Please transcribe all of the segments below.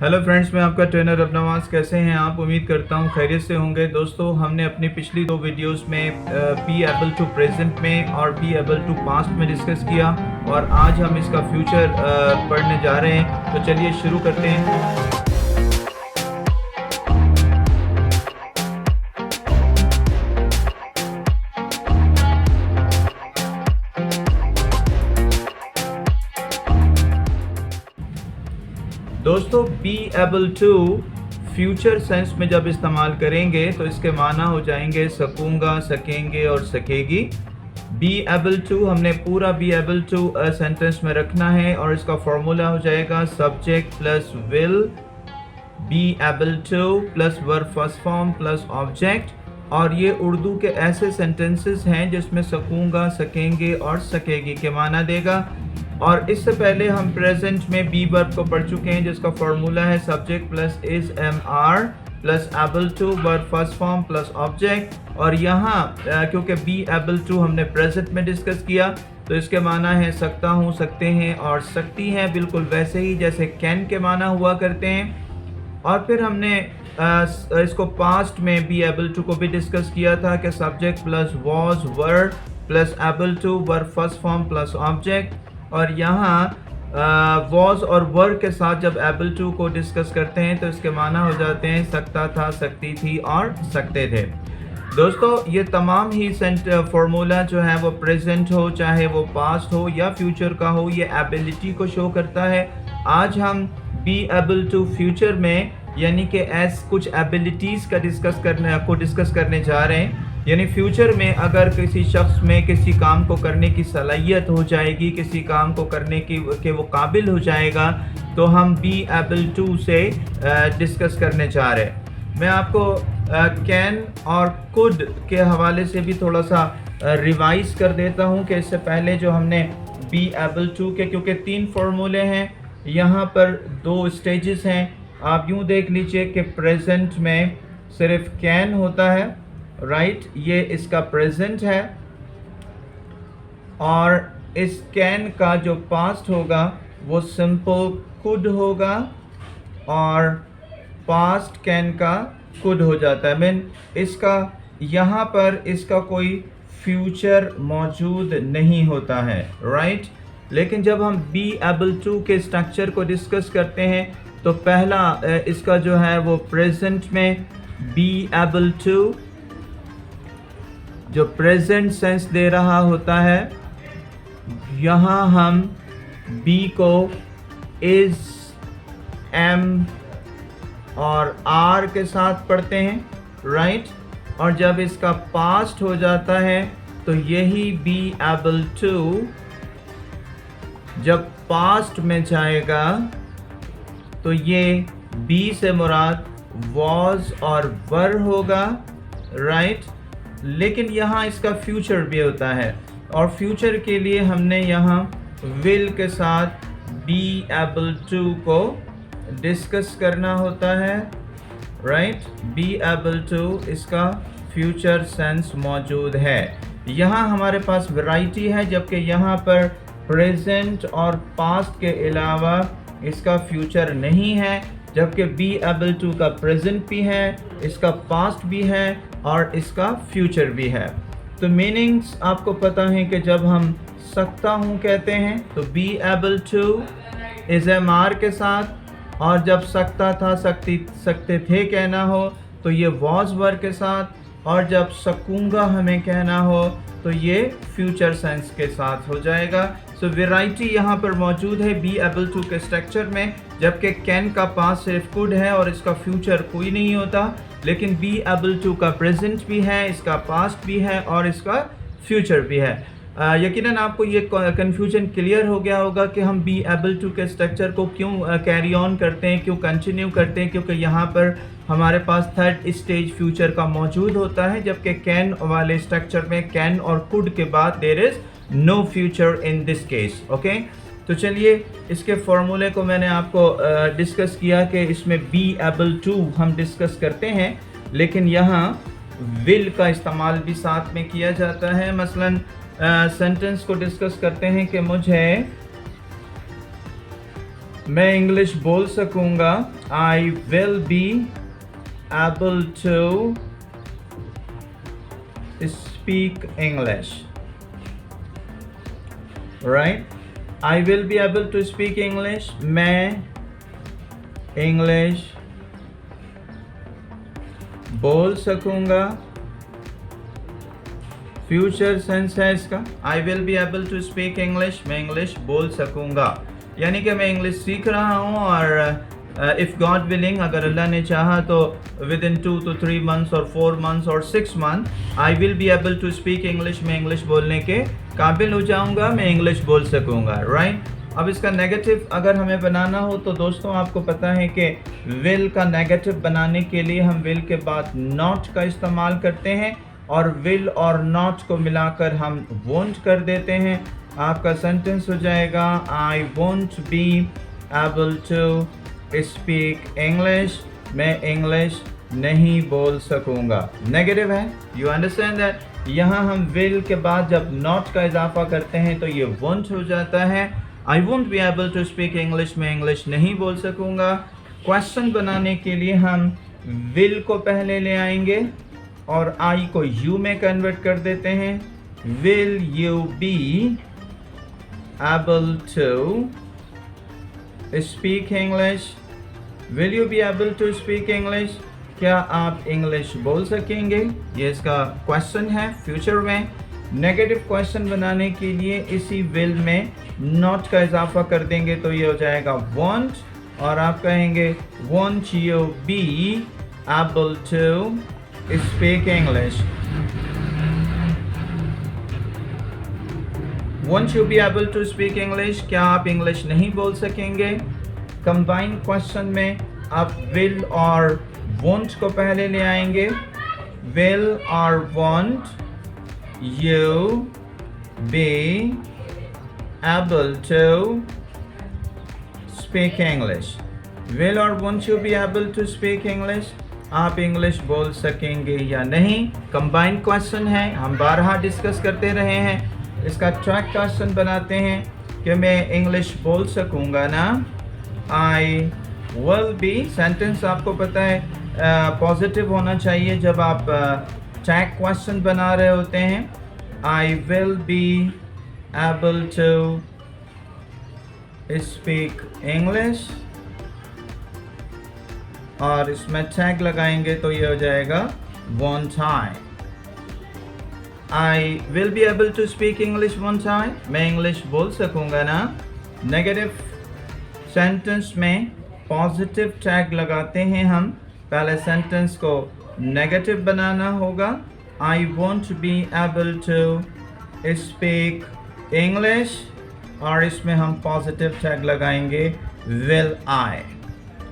Hello friends, मैं आपका trainer अबनवाज। कैसे हैं आप? उम्मीद करता हूं खैरियत से होंगे। दोस्तों, हमने अपनी पिछली 2 वीडियोस में बी एबल टू प्रेजेंट में और बी एबल टू पास्ट में डिस्कस किया और आज हम इसका फ्यूचर पढ़ने जा रहे हैं। तो चलिए शुरू करते हैं। दोस्तों, be able to future sense में जब इस्तेमाल करेंगे तो इसके माना हो जाएंगे सकूंगा, सकेंगे और सकेगी। बी एबल टू हमने पूरा बी एबल टू सेंटेंस में रखना है और इसका फॉर्मूला हो जाएगा subject plus will, be able two plus verb first form plus object. और ये उर्दू के ऐसे सेंटेंसेस हैं जिसमें सकूंगा, सकेंगे और सकेगी के माना देगा। और इससे पहले हम प्रेजेंट में बी वर्ब को पढ़ चुके हैं जिसका फॉर्मूला है subject plus is am are plus able to verb first form plus object. और यहाँ क्योंकि बी एबल टू हमने प्रेजेंट में डिस्कस किया तो इसके माना है सकता हूँ, सकते हैं और सकती हैं, बिल्कुल वैसे ही जैसे कैन के माना हुआ करते हैं। और फिर हमने इसको पास्ट में बी एबल टू को भी डिस्कस किया था कि subject plus was were plus able to verb first form plus object. और यहाँ वॉज और वर के साथ जब एबल टू को डिस्कस करते हैं तो इसके माना हो जाते हैं सकता था, सकती थी और सकते थे। दोस्तों, ये तमाम ही फॉर्मूला जो है वो प्रेजेंट हो, चाहे वो पास्ट हो या फ्यूचर का हो, ये एबिलिटी को शो करता है। आज हम बी एबल टू फ्यूचर में यानी कि कुछ एबिलिटीज़ का डिस्कस करने जा रहे हैं। यानी फ्यूचर में अगर किसी शख्स में किसी काम को करने की सलाहियत हो जाएगी, किसी काम को करने की के वो काबिल हो जाएगा, तो हम बी एबल टू से डिस्कस करने जा रहे हैं। मैं आपको कैन और कुड के हवाले से भी थोड़ा सा रिवाइज कर देता हूं कि इससे पहले जो हमने बी एबल टू के, क्योंकि 3 फार्मूले हैं, यहाँ पर 2 स्टेजेस हैं। आप यूँ देख लीजिए कि प्रेजेंट में सिर्फ कैन होता है, राइट, ये इसका प्रेजेंट है। और इस कैन का जो पास्ट होगा वो सिंपल कुड होगा और पास्ट कैन का कुड हो जाता है। मीन इसका यहाँ पर इसका कोई फ्यूचर मौजूद नहीं होता है, राइट। लेकिन जब हम बी एबल टू के स्ट्रक्चर को डिस्कस करते हैं तो पहला इसका जो है वो प्रेजेंट में बी एबल टू जो प्रेजेंट सेंस दे रहा होता है, यहाँ हम बी को इज, एम और आर के साथ पढ़ते हैं, राइट। और जब इसका पास्ट हो जाता है तो यही बी एबल टू जब पास्ट में जाएगा तो ये बी से मुराद वॉज और वर होगा, राइट। लेकिन यहाँ इसका फ्यूचर भी होता है और फ्यूचर के लिए हमने यहाँ विल के साथ बी एबल टू को डिस्कस करना होता है, राइट। बी एबल टू इसका फ्यूचर सेंस मौजूद है। यहाँ हमारे पास वैरायटी है, जबकि यहाँ पर प्रेजेंट और पास्ट के अलावा इसका फ्यूचर नहीं है, जबकि बी एबल टू का प्रेजेंट भी है, इसका पास्ट भी है और इसका फ्यूचर भी है। तो मीनिंग्स आपको पता है कि जब हम सकता हूँ कहते हैं तो be able to is am are के साथ, और जब सकता था, सकते थे कहना हो तो ये वॉज वर के साथ, और जब सकूंगा हमें कहना हो तो ये फ्यूचर सेंस के साथ हो जाएगा। सो वैरायटी यहाँ पर मौजूद है बी एबल टू के स्ट्रक्चर में, जबकि कैन का पास्ट सिर्फ कुड है और इसका फ्यूचर कोई नहीं होता। लेकिन बी एबल टू का प्रेजेंट भी है, इसका पास्ट भी है और इसका फ्यूचर भी है। यकीनन आपको ये कन्फ्यूजन क्लियर हो गया होगा कि हम बी एबल टू के स्ट्रक्चर को क्यों कैरी ऑन करते हैं, क्यों कंटिन्यू करते हैं, क्योंकि यहाँ पर हमारे पास थर्ड स्टेज फ्यूचर का मौजूद होता है, जबकि कैन वाले स्ट्रक्चर में कैन और कुड के बाद there is no future in this case, okay. तो चलिए इसके फॉर्मूले को मैंने आपको डिस्कस किया कि इसमें बी एबल टू हम डिस्कस करते हैं, लेकिन यहाँ विल का इस्तेमाल भी साथ में किया जाता है। मसलन मैं इंग्लिश बोल सकूंगा। I will be able to speak English. Right, I will be able to speak English. मैं इंग्लिश बोल सकूंगा। फ्यूचर सेंस है इसका। I will be able to speak English, मैं इंग्लिश बोल सकूंगा, यानी कि मैं इंग्लिश सीख रहा हूँ और इफ़ गॉड विलिंग, अगर अल्लाह ने चाहा तो विद इन 2 to 3 months और 4 months और 6 months I will be able to speak English, मैं इंग्लिश बोलने के काबिल हो जाऊँगा, मैं इंग्लिश बोल सकूँगा। राइट, अब इसका नेगेटिव अगर हमें बनाना हो तो दोस्तों आपको पता है कि विल का नेगेटिव बनाने के लिए हम विल के बाद नॉट का इस्तेमाल करते हैं और विल और नॉट को मिलाकर हम वोंट कर देते हैं। आपका सेंटेंस हो जाएगा I won't be able to speak English, मैं इंग्लिश नहीं बोल सकूंगा। नेगेटिव है, यू अंडरस्टैंड दैट। यहाँ हम विल के बाद जब नॉट का इजाफा करते हैं तो ये वोंट हो जाता है। I won't be able to speak English, मैं इंग्लिश नहीं बोल सकूंगा। क्वेश्चन बनाने के लिए हम विल को पहले ले आएंगे और आई को यू में कन्वर्ट कर देते हैं। Will you be able to speak English, will you be able to speak English, क्या आप इंग्लिश बोल सकेंगे? ये इसका क्वेश्चन है फ्यूचर में। नेगेटिव क्वेश्चन बनाने के लिए इसी विल में नॉट का इजाफा कर देंगे तो ये हो जाएगा वॉन्ट, और आप कहेंगे won't you be able to speak English, won't you be able to speak English, क्या आप इंग्लिश नहीं बोल सकेंगे? कंबाइन क्वेश्चन में आप विल और वॉन्ट को पहले ले आएंगे। Will or won't you be able to speak English, will or won't you be able to speak English, आप इंग्लिश बोल सकेंगे या नहीं? कंबाइंड क्वेश्चन है, हम बारहा डिस्कस करते रहे हैं। इसका ट्रैक क्वेश्चन बनाते हैं कि मैं इंग्लिश बोल सकूंगा ना। आई विल बी, सेंटेंस आपको पता है पॉजिटिव होना चाहिए जब आप ट्रैक क्वेश्चन बना रहे होते हैं। I will be able to speak English, और इसमें टैग लगाएंगे तो ये हो जाएगा won't I. I will be able to speak English won't I, मैं इंग्लिश बोल सकूंगा ना। नेगेटिव सेंटेंस में पॉजिटिव टैग लगाते हैं हम। पहले सेंटेंस को नेगेटिव बनाना होगा। I won't be able to speak English, और इसमें हम पॉजिटिव टैग लगाएंगे विल आई,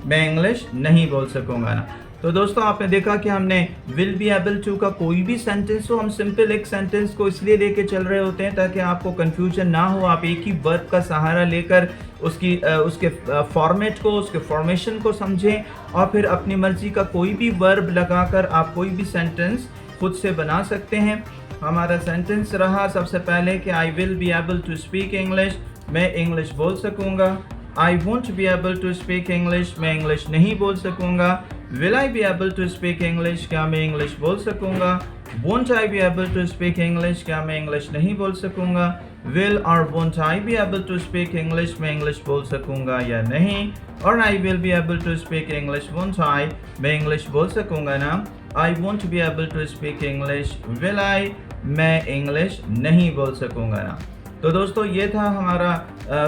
मैं इंग्लिश नहीं बोल सकूंगा ना। तो दोस्तों आपने देखा कि हमने विल बी एबल टू का कोई भी सेंटेंस हो, हम सिंपल एक सेंटेंस को इसलिए लेके चल रहे होते हैं ताकि आपको कंफ्यूजन ना हो। आप एक ही वर्ब का सहारा लेकर उसके फॉर्मेट को, उसके फॉर्मेशन को समझें और फिर अपनी मर्जी का कोई भी वर्ब लगाकर आप कोई भी सेंटेंस खुद से बना सकते हैं। हमारा सेंटेंस रहा सबसे पहले कि I will be able to speak English, मैं इंग्लिश बोल सकूंगा। I won't be able to speak English, मैं इंग्लिश नहीं बोल सकूंगा। Will I be able to speak English, क्या मैं इंग्लिश बोल सकूंगा। Won't I be able to speak English, क्या मैं इंग्लिश नहीं बोल सकूंगा। विल और won't I be able to speak English, मैं इंग्लिश बोल सकूंगा या नहीं। और I will be able to speak English won't I, मैं इंग्लिश बोल सकूंगा ना। I won't be able to speak English will I, मैं इंग्लिश नहीं बोल सकूंगा ना। तो दोस्तों ये था हमारा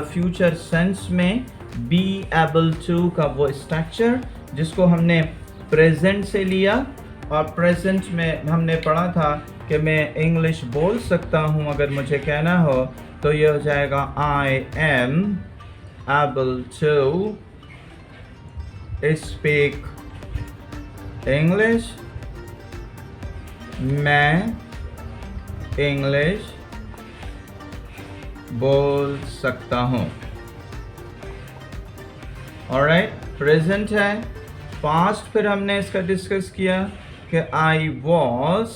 फ्यूचर सेंस में बी एबल टू का वो स्ट्रक्चर जिसको हमने प्रेजेंट से लिया, और प्रेजेंट में हमने पढ़ा था कि मैं इंग्लिश बोल सकता हूँ अगर मुझे कहना हो तो ये हो जाएगा I am able to speak English, मैं इंग्लिश बोल सकता हूँ। ऑलराइट, प्रेजेंट है। पास्ट फिर हमने इसका डिस्कस किया कि I was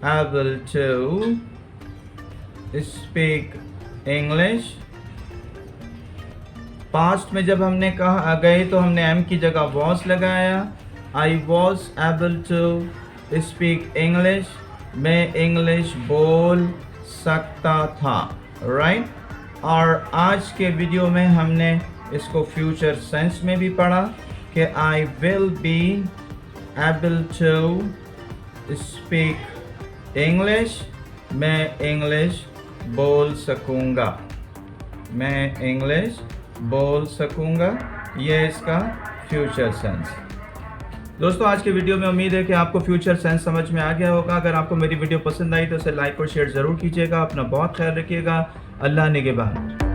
able to speak English past में जब हमने कहा गए तो हमने एम की जगह वॉज लगाया। I was able to speak English, मैं इंग्लिश बोल सकता था, राइट। और आज के वीडियो में हमने इसको फ्यूचर सेंस में भी पढ़ा कि I will be able to speak English, मैं इंग्लिश बोल सकूँगा, मैं इंग्लिश बोल सकूँगा, ये इसका फ्यूचर सेंस। दोस्तों आज के वीडियो में उम्मीद है कि आपको फ्यूचर सेंस समझ में आ गया होगा। अगर आपको मेरी वीडियो पसंद आई तो इसे लाइक और शेयर ज़रूर कीजिएगा। अपना बहुत ख्याल रखिएगा। अल्लाह निगहबान।